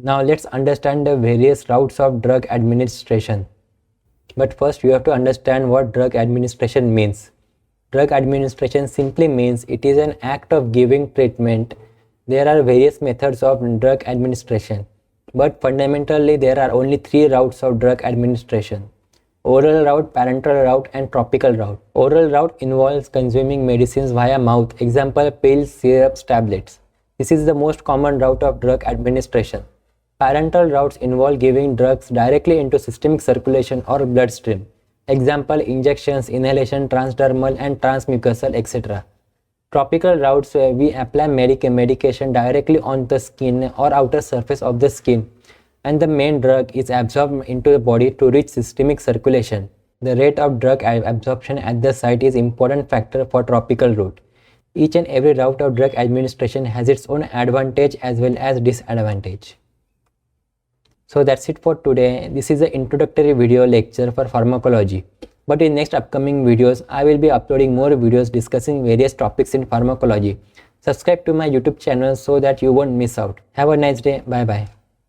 Now let's understand the various routes of drug administration. But first you have to understand what drug administration means. Drug administration simply means it is an act of giving treatment. There are various methods of drug administration, but fundamentally there are only three routes of drug administration: oral route, parenteral route, and topical route. Oral route involves consuming medicines via mouth, example pills, syrups, tablets. This is the most common route of drug administration. Parenteral routes involve giving drugs directly into systemic circulation or bloodstream. Example injections, inhalation, transdermal and transmucosal, etc. Topical routes where we apply medication directly on the skin or outer surface of the skin, and the main drug is absorbed into the body to reach systemic circulation. The rate of drug absorption at the site is important factor for topical route. Each and every route of drug administration has its own advantage as well as disadvantage. So that's it for today. This is an introductory video lecture for pharmacology. But in next upcoming videos, I will be uploading more videos discussing various topics in pharmacology. Subscribe to my YouTube channel so that you won't miss out. Have a nice day. Bye bye.